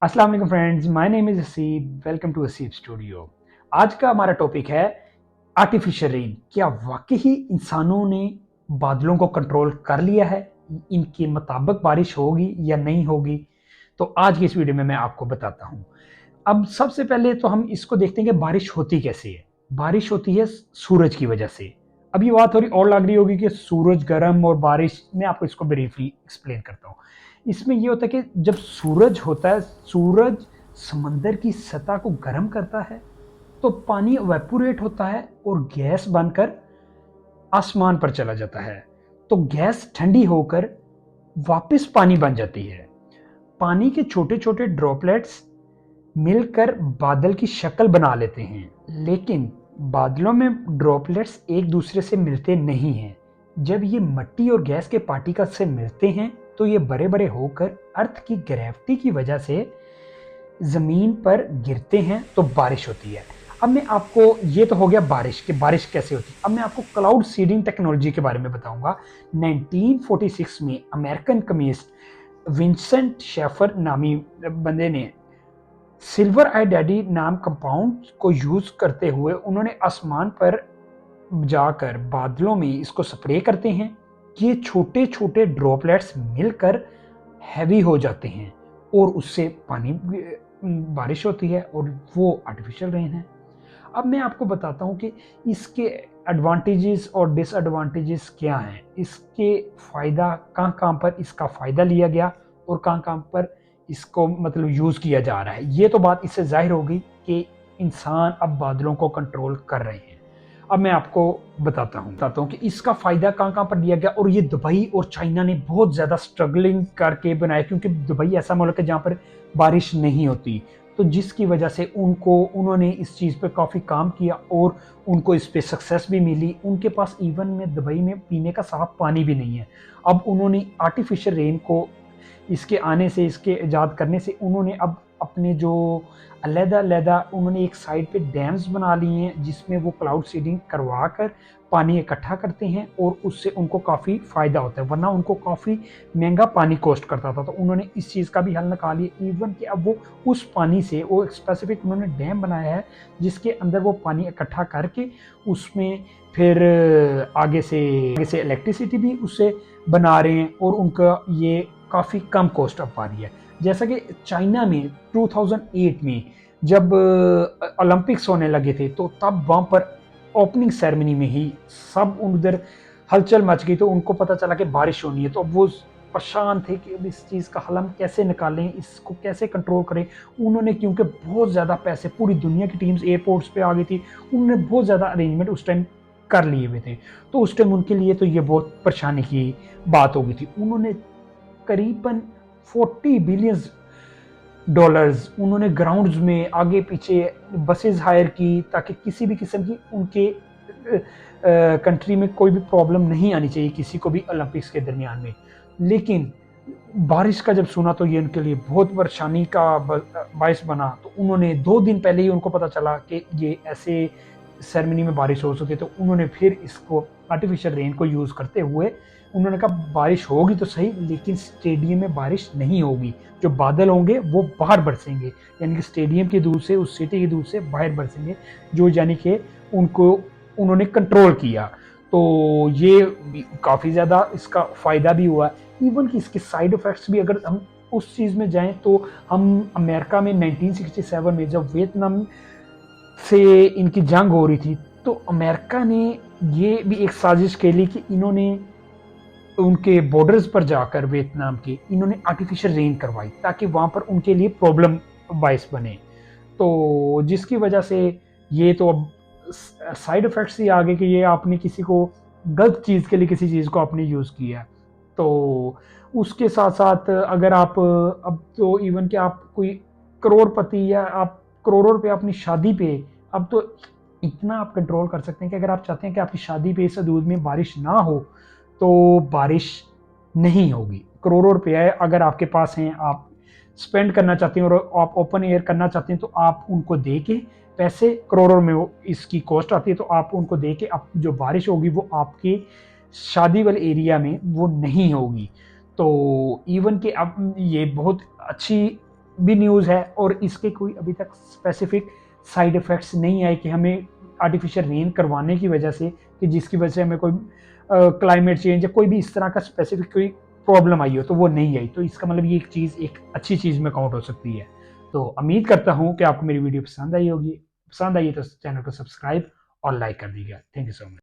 अस्सलाम वालेकुम friends, my name is Haseeb. Welcome to Haseeb studio. आज का हमारा टॉपिक है आर्टिफिशियल रेन। क्या वाकई ही इंसानों ने बादलों को कंट्रोल कर लिया है? इनके मुताबिक बारिश होगी या नहीं होगी? तो आज की इस वीडियो में मैं आपको बताता हूँ। अब सबसे पहले तो हम इसको देखते हैं कि बारिश होती कैसे है। बारिश होती है सूरज की वजह से। अब ये बात थोड़ी और लग रही होगी कि सूरज गर्म और बारिश, मैं आपको इसको ब्रीफली एक्सप्लेन करता हूँ। इसमें ये होता है कि जब सूरज होता है, सूरज समंदर की सतह को गर्म करता है, तो पानी इवेपोरेट होता है और गैस बनकर आसमान पर चला जाता है। तो गैस ठंडी होकर वापस पानी बन जाती है। पानी के छोटे छोटे ड्रॉपलेट्स मिलकर बादल की शक्ल बना लेते हैं, लेकिन बादलों में ड्रॉपलेट्स एक दूसरे से मिलते नहीं हैं। जब ये मिट्टी और गैस के पार्टिकल से मिलते हैं तो ये बड़े बड़े होकर अर्थ की ग्रेविटी की वजह से जमीन पर गिरते हैं, तो बारिश होती है। अब मैं आपको, ये तो हो गया बारिश कि बारिश कैसे होती है। अब मैं आपको क्लाउड सीडिंग टेक्नोलॉजी के बारे में बताऊंगा। 1946 में अमेरिकन केमिस्ट विंसेंट शेफर नामी बंदे ने सिल्वर आई डैडी नाम कंपाउंड को यूज करते हुए उन्होंने आसमान पर जाकर बादलों में इसको स्प्रे करते हैं। ये छोटे छोटे ड्रॉपलेट्स मिलकर हैवी हो जाते हैं और उससे पानी बारिश होती है और वो आर्टिफिशियल रेन है। अब मैं आपको बताता हूँ कि इसके एडवांटेजेस और डिसएडवांटेजेस क्या हैं। इसके फ़ायदा कहाँ कहाँ पर इसका फ़ायदा लिया गया और कहाँ कहाँ पर इसको मतलब यूज़ किया जा रहा है। ये तो बात इससे ज़ाहिर होगी कि इंसान अब बादलों को कंट्रोल कर रहे हैं। अब मैं आपको बताता हूँ कि इसका फ़ायदा कहाँ कहाँ पर लिया गया। और ये दुबई और चाइना ने बहुत ज़्यादा स्ट्रगलिंग करके बनाया, क्योंकि दुबई ऐसा मुल्क है जहाँ पर बारिश नहीं होती। तो जिसकी वजह से उन्होंने इस चीज़ पे काफ़ी काम किया और उनको इस पे सक्सेस भी मिली। उनके पास इवन में दुबई में पीने का साफ पानी भी नहीं है। अब उन्होंने आर्टिफिशियल रेन को, इसके आने से, इसके ईजाद करने से, उन्होंने अब अपने जो अलहदा-अलहदा उन्होंने एक साइड पे डैम्स बना लिए हैं जिसमें वो क्लाउड सीडिंग करवा कर पानी इकट्ठा करते हैं और उससे उनको काफ़ी फ़ायदा होता है, वरना उनको काफ़ी महंगा पानी कॉस्ट करता था। तो उन्होंने इस चीज़ का भी हल निकाल लिया। इवन कि अब वो उस पानी से, वो स्पेसिफिक उन्होंने डैम बनाया है जिसके अंदर वो पानी इकट्ठा करके उसमें फिर आगे से इलेक्ट्रिसिटी भी उससे बना रहे हैं और उनका ये काफ़ी कम कॉस्ट ऑफ आ रही है। जैसा कि चाइना में 2008 में जब ओलंपिक्स होने लगे थे, तो तब वहाँ पर ओपनिंग सेरेमनी में ही सब उधर हलचल मच गई। तो उनको पता चला कि बारिश होनी है, तो अब वो परेशान थे कि अब इस चीज़ का हल हम कैसे निकालें, इसको कैसे कंट्रोल करें। उन्होंने, क्योंकि बहुत ज़्यादा पैसे, पूरी दुनिया की टीम्स एयरपोर्ट्स पे आ गई थी, उन्होंने बहुत ज़्यादा अरेंजमेंट उस टाइम कर लिए हुए थे। तो उस टाइम उनके लिए तो ये बहुत परेशानी की बात हो गई थी। उन्होंने करीबन 40 बिलियन डॉलर्स उन्होंने ग्राउंड्स में आगे पीछे बसेस हायर की, ताकि किसी भी किस्म की उनके कंट्री में कोई भी प्रॉब्लम नहीं आनी चाहिए किसी को भी ओलंपिक्स के दरमियान में। लेकिन बारिश का जब सुना तो ये उनके लिए बहुत परेशानी का बायस बना। तो उन्होंने 2 दिन पहले ही उनको पता चला कि ये ऐसे सेरेमनी में बारिश हो सकती है, तो उन्होंने फिर इसको आर्टिफिशियल रेन को यूज़ करते हुए उन्होंने कहा बारिश होगी तो सही, लेकिन स्टेडियम में बारिश नहीं होगी। जो बादल होंगे वो बाहर बरसेंगे, यानी कि स्टेडियम की दूर से, उस सिटी की दूर से बाहर बरसेंगे, जो यानी कि उनको उन्होंने कंट्रोल किया। तो ये काफ़ी ज़्यादा इसका फ़ायदा भी हुआ। इवन कि इसके साइड इफ़ेक्ट्स भी, अगर हम उस चीज़ में जाएँ तो हम अमेरिका में 1967 में जब वियतनाम से इनकी जंग हो रही थी, तो अमेरिका ने ये भी एक साजिश खेली कि इन्होंने उनके बॉर्डर्स पर जाकर वियतनाम के इन्होंने आर्टिफिशियल रेन करवाई, ताकि वहाँ पर उनके लिए प्रॉब्लम बायस बने। तो जिसकी वजह से ये तो अब साइड इफ़ेक्ट्स ही आ गए कि ये आपने किसी को गलत चीज़ के लिए किसी चीज़ को आपने यूज़ किया। तो उसके साथ-साथ अगर आप अब तो इवन कि आप कोई करोड़पति या आप करोड़ों रुपए अपनी शादी पे, अब तो इतना आप कंट्रोल कर सकते हैं कि अगर आप चाहते हैं कि आपकी शादी पे इस हदूद में बारिश ना हो, तो बारिश नहीं होगी। करोड़ों रुपए अगर आपके पास हैं, आप स्पेंड करना चाहते हैं और आप ओपन एयर करना चाहते हैं, तो आप उनको दे के पैसे, करोड़ों में वो इसकी कॉस्ट आती है, तो आप उनको दे के आप जो बारिश होगी वो आपके शादी वाले एरिया में वो नहीं होगी। तो इवन कि अब ये बहुत अच्छी भी न्यूज़ है और इसके कोई अभी तक स्पेसिफिक साइड इफ़ेक्ट्स नहीं आए कि हमें आर्टिफिशियल रेन करवाने की वजह से, कि जिसकी वजह से हमें कोई क्लाइमेट चेंज या कोई भी इस तरह का स्पेसिफिक कोई प्रॉब्लम आई हो, तो वो नहीं आई। तो इसका मतलब ये एक चीज़ एक अच्छी चीज़ में काउंट हो सकती है। तो उम्मीद करता हूँ कि आपको मेरी वीडियो पसंद आई होगी। पसंद आई तो चैनल को सब्सक्राइब और लाइक कर दीजिएगा। Thank you so much.